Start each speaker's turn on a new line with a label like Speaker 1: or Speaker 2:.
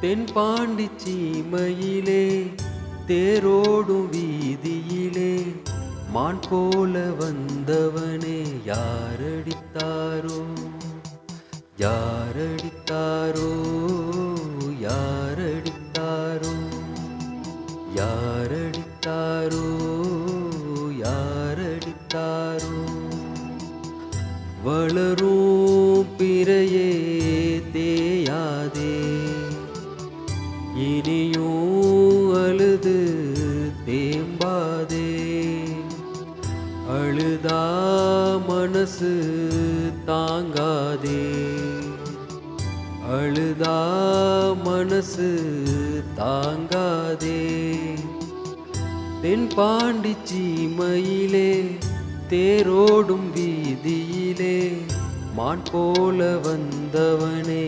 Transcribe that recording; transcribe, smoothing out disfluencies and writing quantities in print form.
Speaker 1: தென்பாண்டி சீமையிலே தேரோடும் வீதியிலே மான் போல வந்தவனே யாரடித்தாரோ யாரடித்தாரோ யாரடித்தாரோ யாரடித்தாரோ யாரடித்தாரோ வளரும் பிறையே தேயாதே இனியும் அழுது தேம்பாதே அழுதா மனசு தாங்காதே அழுதா மனசு தாங்காதே தென்பாண்டி சீமையிலே தேரோடும் வீதியிலே மான் போல வந்தவனே